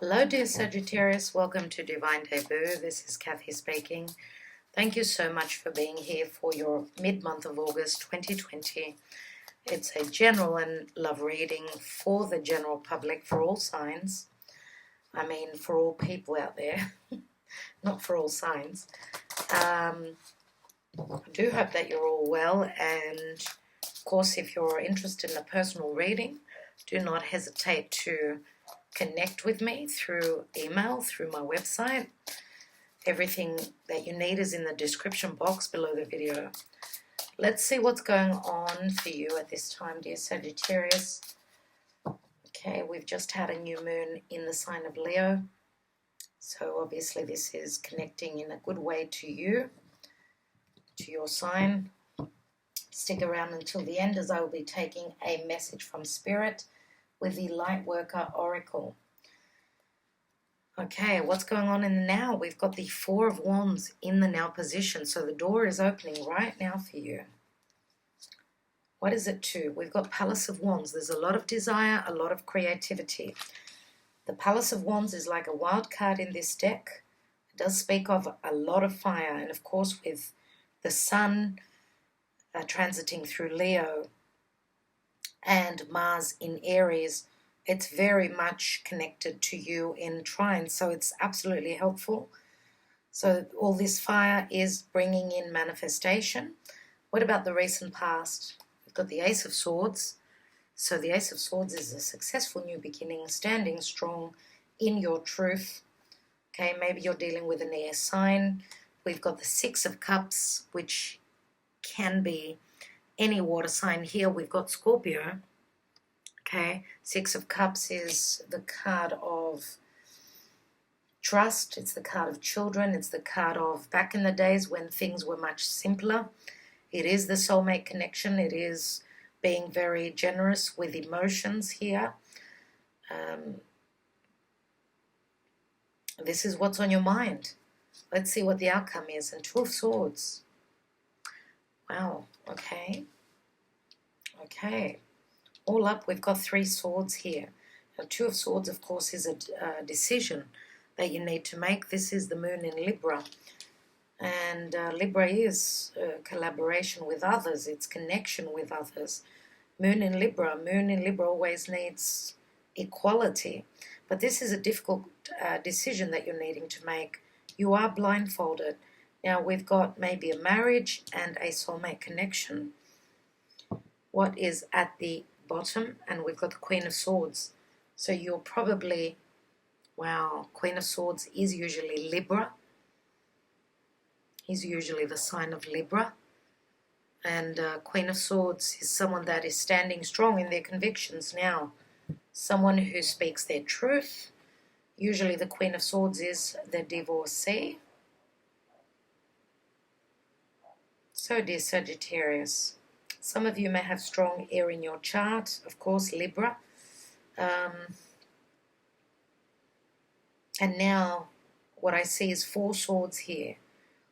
Hello dear Sagittarius, welcome to Divine Debut. This is Kathy speaking. Thank you so much for being here for your mid-month of August 2020. It's a general and love reading for the general public, for all signs. I mean for all people out there, not for all signs. I do hope that you're all well, and of course if you're interested in a personal reading, do not hesitate to connect with me through email, through my website. Everything that you need is in the description box below the video. Let's see what's going on for you at this time, dear Sagittarius. Okay, we've just had a new moon in the sign of Leo. So obviously this is connecting in a good way to you, to your sign. Stick around until the end, as I will be taking a message from Spirit with the Lightworker Oracle. Okay, what's going on in the now? We've got the Four of Wands in the now position, so the door is opening right now for you. What is it to? We've got Palace of Wands. There's a lot of desire, a lot of creativity. The Palace of Wands is like a wild card in this deck. It does speak of a lot of fire, and of course with the Sun transiting through Leo and Mars in Aries, it's very much connected to you in trine, so it's absolutely helpful. So all this fire is bringing in manifestation. What about the recent past? We've got the Ace of Swords. So the Ace of Swords is a successful new beginning, standing strong in your truth. Okay, maybe you're dealing with an air sign. We've got the Six of Cups, which can be any water sign. Here we've got Scorpio. Okay, Six of Cups is the card of trust. It's the card of children. It's the card of back in the days when things were much simpler. It is the soulmate connection. It is being very generous with emotions here. This is what's on your mind. Let's see what the outcome is. And Two of Swords. Wow, okay. Okay. All up, we've got Three Swords here. Now, Two of Swords, of course, is a decision that you need to make. This is the moon in Libra. And Libra is collaboration with others. It's connection with others. Moon in Libra always needs equality. But this is a difficult decision that you're needing to make. You are blindfolded. Now, we've got maybe a marriage and a soulmate connection. What is at the bottom? And we've got the Queen of Swords. So you're probably, wow, Queen of Swords is usually Libra. He's usually the sign of Libra. And Queen of Swords is someone that is standing strong in their convictions now. Someone who speaks their truth. Usually the Queen of Swords is the divorcee. So dear Sagittarius, some of you may have strong air in your chart, of course Libra. And now what I see is Four Swords here.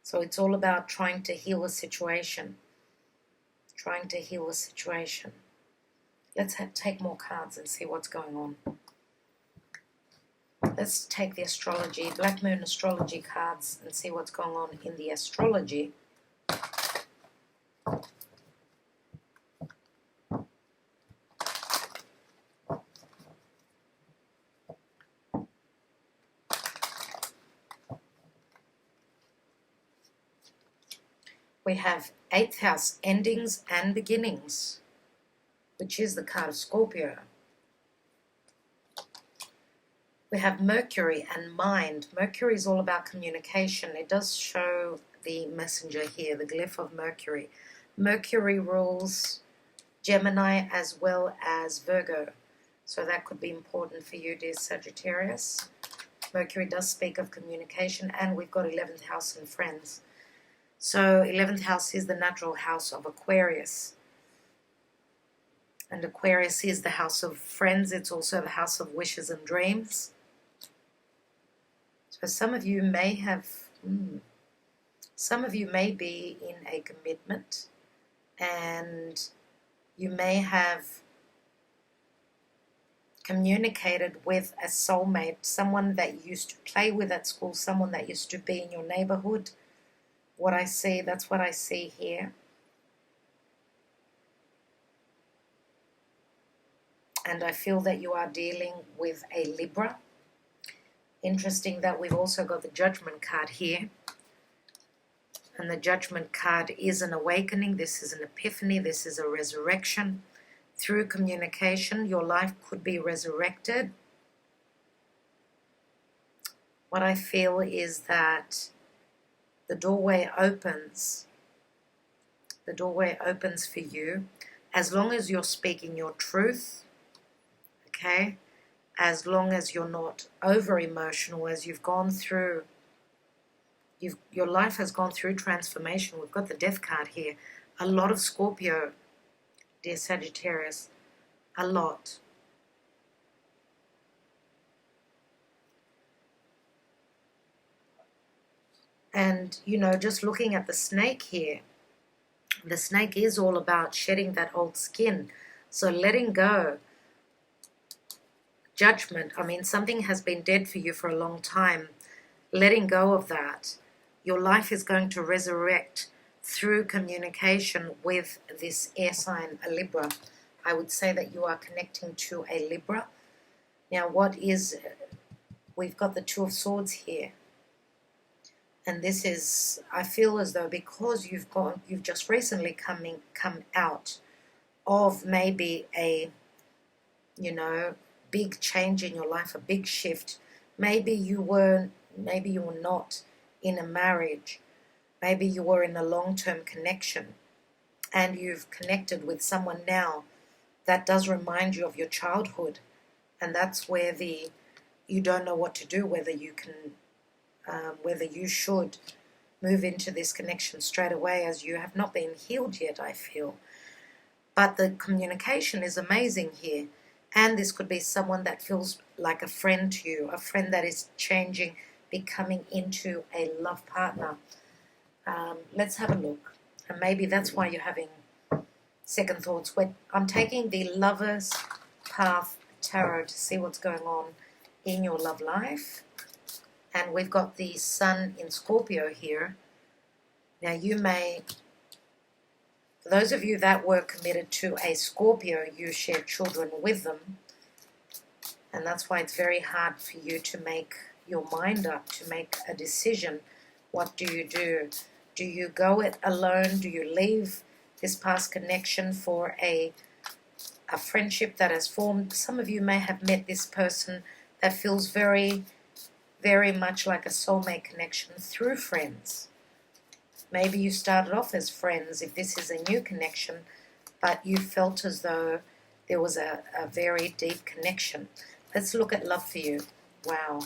So it's all about trying to heal a situation. Trying to heal a situation. Let's take more cards and see what's going on. Let's take the astrology, Black Moon astrology cards, and see what's going on in the astrology. We have 8th house, endings and beginnings, which is the card of Scorpio. We have Mercury and mind. Mercury is all about communication. It does show the messenger here, the glyph of Mercury. Mercury rules Gemini as well as Virgo. So that could be important for you, dear Sagittarius. Mercury does speak of communication, and we've got 11th house and friends. So 11th house is the natural house of Aquarius. And Aquarius is the house of friends. It's also the house of wishes and dreams. So some of you may have, some of you may be in a commitment, and you may have communicated with a soulmate, someone that you used to play with at school, someone that used to be in your neighborhood. What I see, that's what I see here. And I feel that you are dealing with a Libra. Interesting that we've also got the Judgment card here. And the Judgment card is an awakening. This is an epiphany. This is a resurrection. Through communication, your life could be resurrected. What I feel is that the doorway opens. The doorway opens for you as long as you're speaking your truth, okay? As long as you're not over emotional, as you've gone through, your life has gone through transformation. We've got the Death card here. A lot of Scorpio, dear Sagittarius, a lot. And, you know, just looking at the snake here, the snake is all about shedding that old skin. So letting go. Judgment, I mean, something has been dead for you for a long time. Letting go of that. Your life is going to resurrect through communication with this air sign, a Libra. I would say that you are connecting to a Libra. Now, we've got the Two of Swords here. And this is, I feel as though because you've just recently come out of maybe a, you know, big change in your life, a big shift. Maybe you were not in a marriage. Maybe you were in a long-term connection and you've connected with someone now that does remind you of your childhood. And that's where you don't know what to do, whether you should move into this connection straight away, as you have not been healed yet, I feel. But the communication is amazing here. And this could be someone that feels like a friend to you, a friend that is changing, becoming into a love partner. Let's have a look. And maybe that's why you're having second thoughts. I'm taking the Lover's Path Tarot to see what's going on in your love life. And we've got the Sun in Scorpio here. Now for those of you that were committed to a Scorpio, you shared children with them. And that's why it's very hard for you to make your mind up, to make a decision. What do you do? Do you go it alone? Do you leave this past connection for a friendship that has formed? Some of you may have met this person that feels very, very much like a soulmate connection through friends. Maybe you started off as friends if this is a new connection, but you felt as though there was a very deep connection. Let's look at love for you. Wow.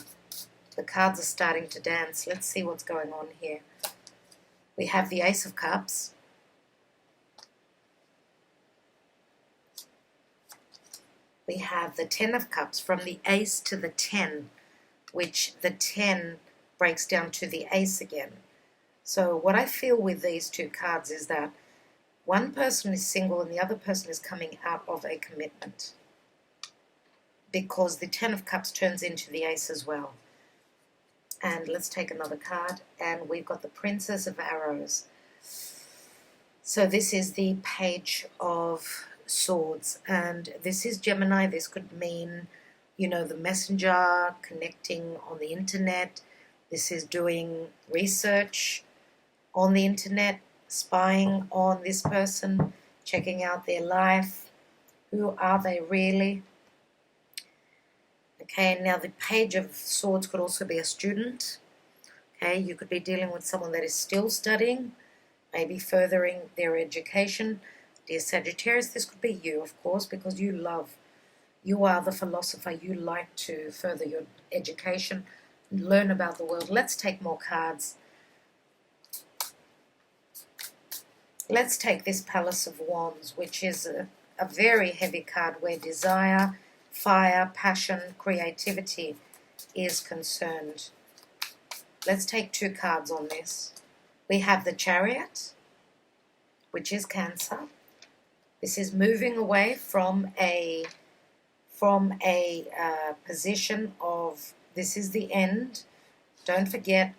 The cards are starting to dance. Let's see what's going on here. We have the Ace of Cups. We have the Ten of Cups, from the Ace to the 10, which the 10 breaks down to the Ace again. So what I feel with these two cards is that one person is single and the other person is coming out of a commitment, because the Ten of Cups turns into the Ace as well. And let's take another card, and we've got the Princess of Arrows. So this is the Page of Swords, and this is Gemini. This could mean, you know, the messenger, connecting on the internet. This is doing research on the internet, spying on this person, checking out their life. Who are they really? Okay, now the Page of Swords could also be a student. Okay, you could be dealing with someone that is still studying, maybe furthering their education. Dear Sagittarius, this could be you, of course, because you are the philosopher. You like to further your education, learn about the world. Let's take more cards. Let's take this Palace of Wands, which is a very heavy card where desire, fire, passion, creativity is concerned. Let's take two cards on this. We have the Chariot, which is Cancer. This is moving away from a from a position of this is the end. Don't forget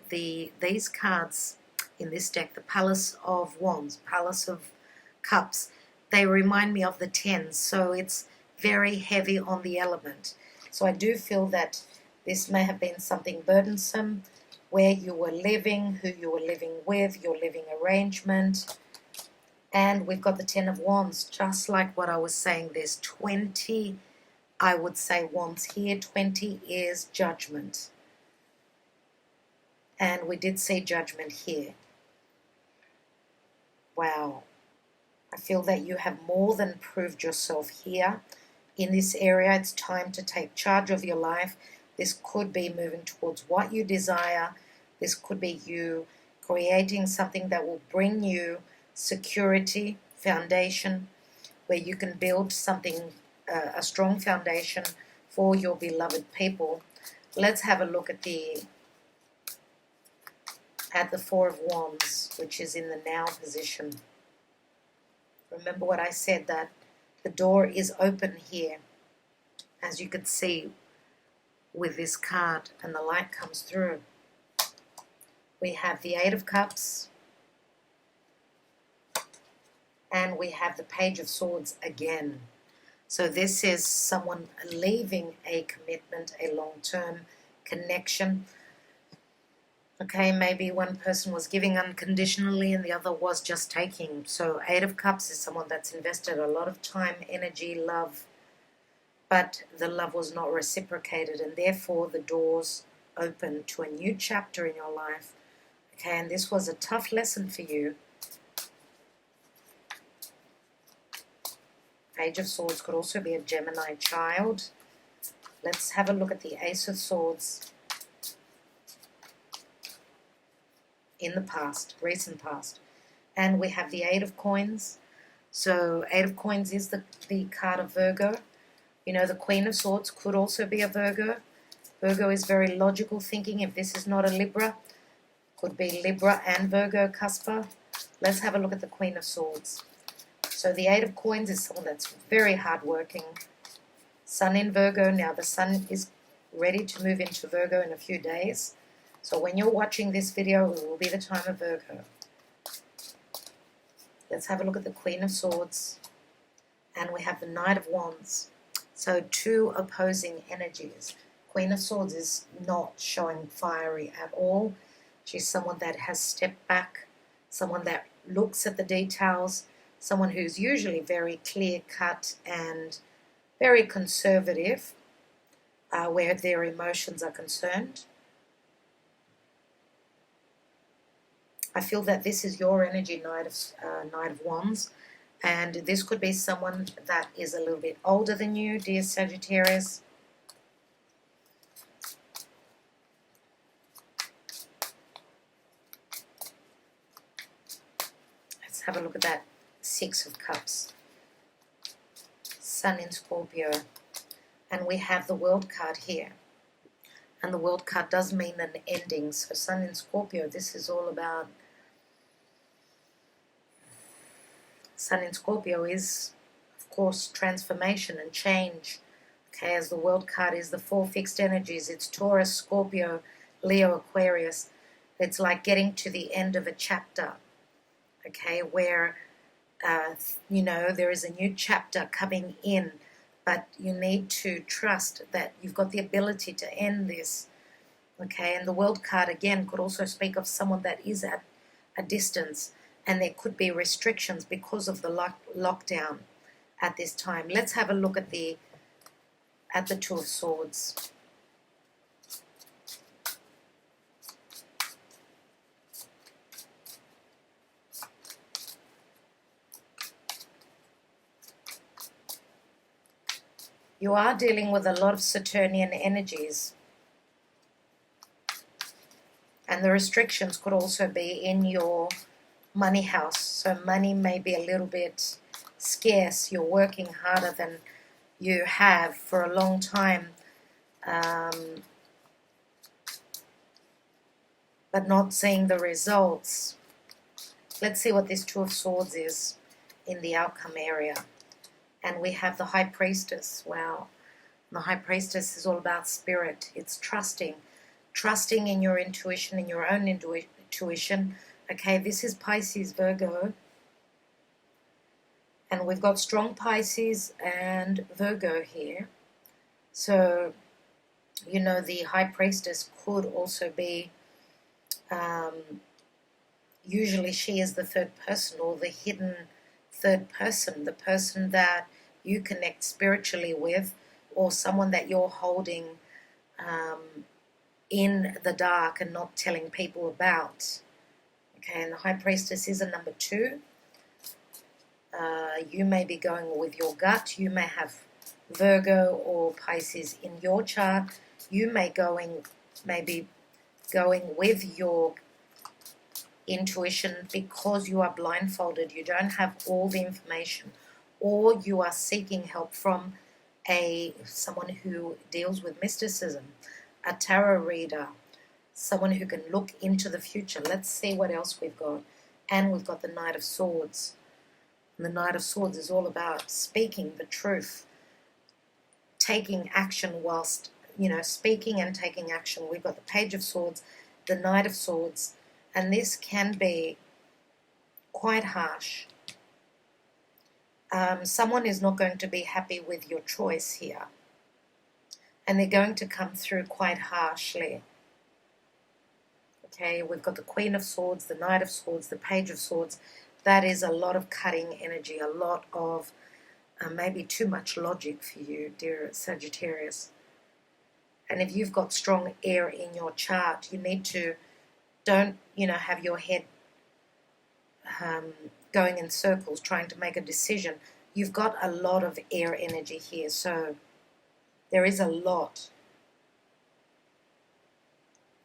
these cards in this deck, the Palace of Wands, Palace of Cups, they remind me of the Tens, so it's very heavy on the element. So I do feel that this may have been something burdensome, where you were living, who you were living with, your living arrangement. And we've got the Ten of Wands, just like what I was saying. There's 20, I would say, wands here. 20 is judgment. And we did see judgment here. Wow. I feel that you have more than proved yourself here. In this area, it's time to take charge of your life. This could be moving towards what you desire. This could be you creating something that will bring you security, foundation, where you can build something, a strong foundation for your beloved people. Let's have a look at the Four of Wands, which is in the now position. Remember what I said, that the door is open here, as you could see with this card, and the light comes through. We have the Eight of Cups, and we have the Page of Swords again. So this is someone leaving a commitment, a long-term connection. Okay, maybe one person was giving unconditionally and the other was just taking. So Eight of Cups is someone that's invested a lot of time, energy, love, but the love was not reciprocated, and therefore the doors open to a new chapter in your life. Okay, and this was a tough lesson for you. Page of Swords could also be a Gemini child. Let's have a look at the Ace of Swords in the past, recent past. And we have the Eight of Coins. So Eight of Coins is the card of Virgo. You know, the Queen of Swords could also be a Virgo. Virgo is very logical thinking. If this is not a Libra, could be Libra and Virgo cusper. Let's have a look at the Queen of Swords. So the Eight of Coins is someone that's very hardworking. Sun in Virgo. Now the Sun is ready to move into Virgo in a few days. So when you're watching this video, it will be the time of Virgo. Let's have a look at the Queen of Swords. And we have the Knight of Wands. So two opposing energies. Queen of Swords is not showing fiery at all. She's someone that has stepped back, someone that looks at the details, someone who's usually very clear-cut and very conservative where their emotions are concerned. I feel that this is your energy, Knight of Wands, and this could be someone that is a little bit older than you, dear Sagittarius. Let's have a look at that Six of Cups. Sun in Scorpio. And we have the World card here. And the World card does mean an ending. So Sun in Scorpio, this is all about... Sun in Scorpio is, of course, transformation and change. Okay, as the World card is the four fixed energies. It's Taurus, Scorpio, Leo, Aquarius. It's like getting to the end of a chapter. Okay, where, you know, there is a new chapter coming in. But you need to trust that you've got the ability to end this. Okay, and the World card, again, could also speak of someone that is at a distance. And there could be restrictions because of the lockdown at this time. Let's have a look at the Two of Swords. You are dealing with a lot of Saturnian energies. And the restrictions could also be in your money house. So money may be a little bit scarce. You're working harder than you have for a long time. But not seeing the results. Let's see what this Two of Swords is in the outcome area. And we have the High Priestess. Wow. The High Priestess is all about spirit. It's trusting in your intuition, in your own intuition. Okay, this is Pisces, Virgo. And we've got strong Pisces and Virgo here. So, you know, the High Priestess could also be, usually she is the third person or the hidden third person, the person that you connect spiritually with, or someone that you're holding in the dark and not telling people about. Okay, and the High Priestess is a number 2. You may be going with your gut. You may have Virgo or Pisces in your chart. You may be going with your intuition because you are blindfolded. You don't have all the information, or you are seeking help from someone who deals with mysticism, a tarot reader, someone who can look into the future. Let's see what else we've got. And we've got the Knight of Swords. And the Knight of Swords is all about speaking the truth, taking action whilst, you know, speaking and taking action. We've got the Page of Swords, the Knight of Swords, and this can be quite harsh. Someone is not going to be happy with your choice here, and they're going to come through quite harshly. Okay, we've got the Queen of Swords, the Knight of Swords, the Page of Swords. That is a lot of cutting energy, a lot of maybe too much logic for you, dear Sagittarius. And if you've got strong air in your chart, you need to, don't, you know, have your head going in circles trying to make a decision. You've got a lot of air energy here, so there is a lot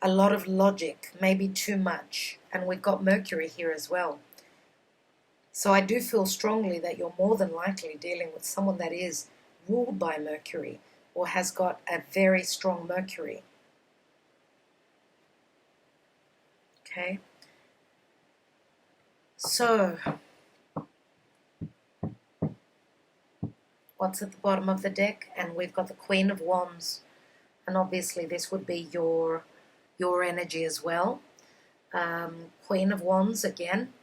of logic, maybe too much. And we've got Mercury here as well. So I do feel strongly that you're more than likely dealing with someone that is ruled by Mercury or has got a very strong Mercury. Okay. So, what's at the bottom of the deck? And we've got the Queen of Wands. And obviously this would be your energy as well. Queen of Wands again.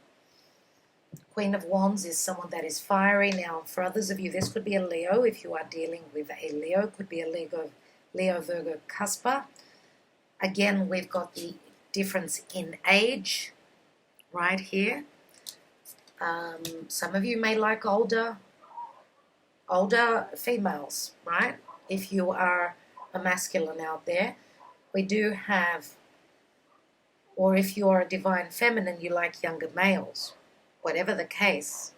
Queen of Wands is someone that is fiery. Now, for others of you, this could be a Leo. If you are dealing with a Leo, could be a Leo, Virgo, Cusper. Again, we've got the difference in age right here. Some of you may like older females, right? If you are a masculine out there, we do have, or if you are a divine feminine, you like younger males. Whatever the case.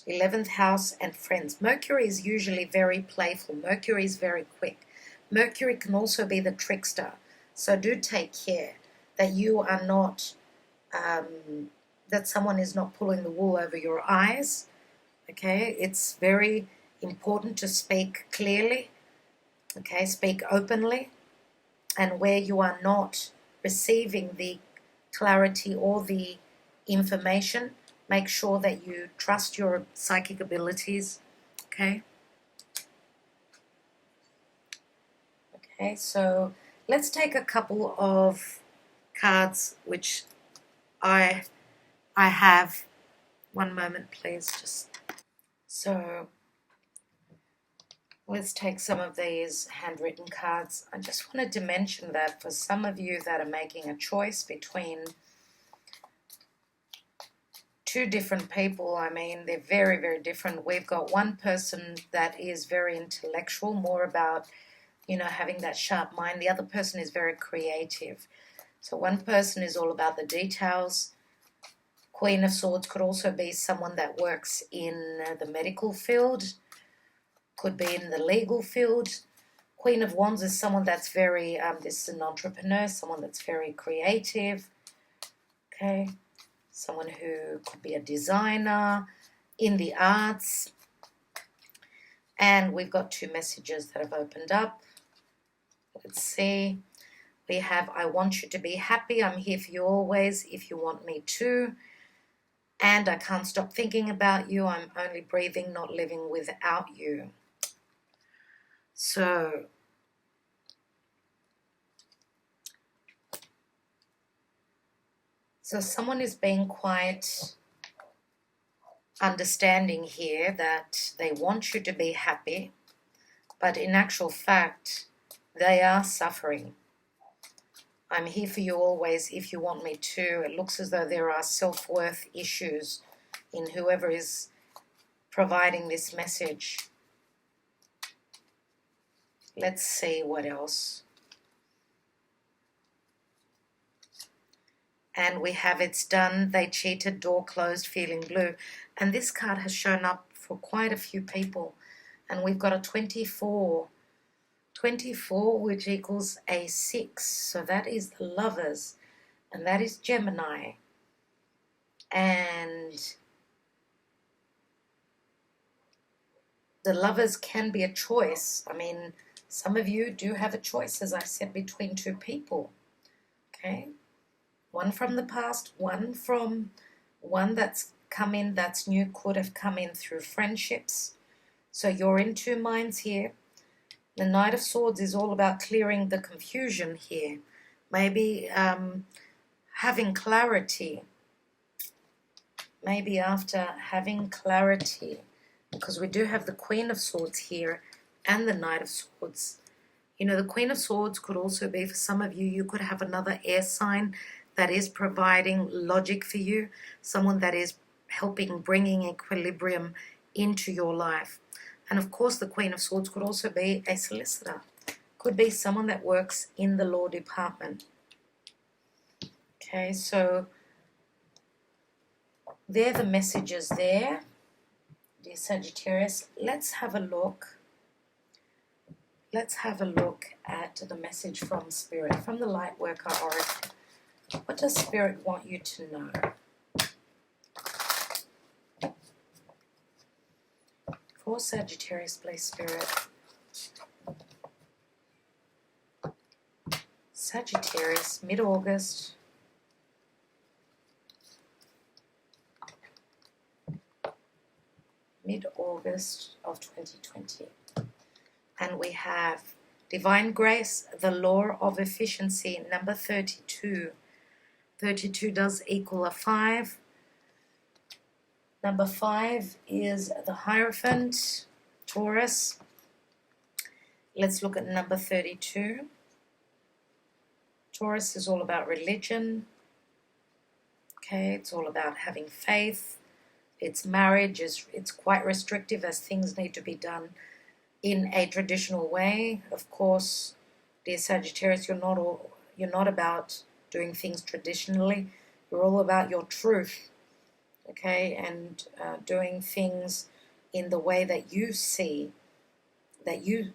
11th house and friends. Mercury is usually very playful. Mercury is very quick. Mercury can also be the trickster. So do take care that you are not, that someone is not pulling the wool over your eyes. Okay, it's very important to speak clearly. Okay, speak openly. And where you are not receiving the clarity or the information, make sure that you trust your psychic abilities. Okay. Okay, so let's take a couple of cards which I have. One moment, please. So let's take some of these handwritten cards. I just wanted to mention that for some of you that are making a choice between two different people, I mean, they're very, very different. We've got one person that is very intellectual, more about, you know, having that sharp mind. The other person is very creative. So one person is all about the details. Queen of Swords could also be someone that works in the medical field, could be in the legal field. Queen of Wands is someone that's very, this is an entrepreneur, someone that's very creative. Okay. Someone who could be a designer in the arts. And we've got two messages that have opened up. Let's see. We have, I want you to be happy. I'm here for you always if you want me to. And I can't stop thinking about you. I'm only breathing, not living without you. So someone is being quite understanding here that they want you to be happy, but in actual fact, they are suffering. I'm here for you always if you want me to. It looks as though there are self-worth issues in whoever is providing this message. Let's see what else. And we have it's done, they cheated, door closed, feeling blue. And this card has shown up for quite a few people. And we've got a 24. 24, which equals a 6. So that is the Lovers. And that is Gemini. And the Lovers can be a choice. I mean, some of you do have a choice, as I said, between two people. Okay? One from the past, one that's come in, that's new, could have come in through friendships. So you're in two minds here. The Knight of Swords is all about clearing the confusion here. Maybe having clarity. Maybe after having clarity, because we do have the Queen of Swords here and the Knight of Swords. You know, the Queen of Swords could also be, for some of you, you could have another air sign that is providing logic for you, someone that is helping bringing equilibrium into your life. And of course, the Queen of Swords could also be a solicitor, could be someone that works in the law department. Okay, so they're the messages there, dear Sagittarius. Let's have a look. Let's have a look at the message from Spirit, from the Lightworker Oracle. What does Spirit want you to know? For Sagittarius, please, Spirit. Sagittarius, mid-August. Mid-August of 2020. And we have Divine Grace, the Law of Efficiency, number 32. 32 does equal a 5. Number 5 is the Hierophant, Taurus. Let's look at number 32. Taurus is all about religion. Okay, it's all about having faith. Its marriage it's quite restrictive, as things need to be done in a traditional way. Of course, dear Sagittarius, you're not about doing things traditionally. You're all about your truth, okay, and doing things in the way that you see, that you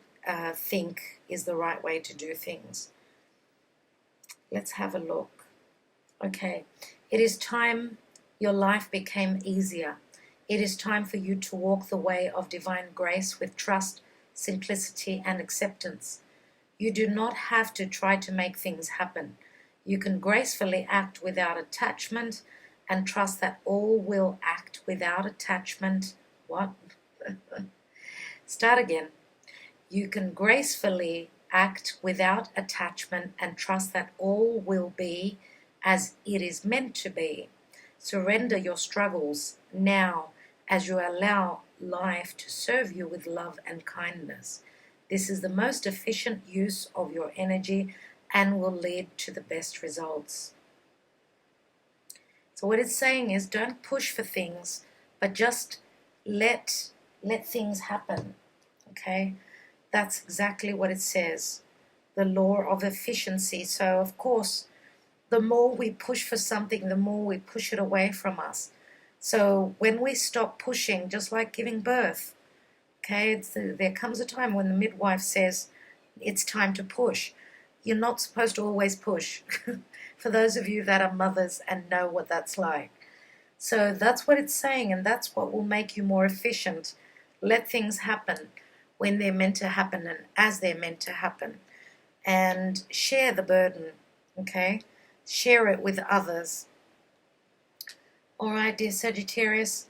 think is the right way to do things. Let's have a look. Okay, it is time your life became easier. It is time for you to walk the way of divine grace with trust, simplicity, and acceptance. You do not have to try to make things happen. You can gracefully act without attachment and trust that all will act without attachment. What? Start again. You can gracefully act without attachment and trust that all will be as it is meant to be. Surrender your struggles now as you allow life to serve you with love and kindness. This is the most efficient use of your energy and will lead to the best results. So what it's saying is, don't push for things, but just let things happen. Okay? That's exactly what it says. The law of efficiency. So of course, the more we push for something, the more we push it away from us. So when we stop pushing, just like giving birth, okay, there comes a time when the midwife says, it's time to push. You're not supposed to always push. For those of you that are mothers and know what that's like. So that's what it's saying, and that's what will make you more efficient. Let things happen when they're meant to happen and as they're meant to happen. And share the burden, okay? Share it with others. All right, dear Sagittarius,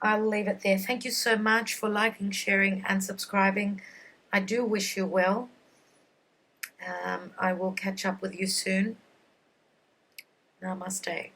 I'll leave it there. Thank you so much for liking, sharing, and subscribing. I do wish you well. I will catch up with you soon. Namaste.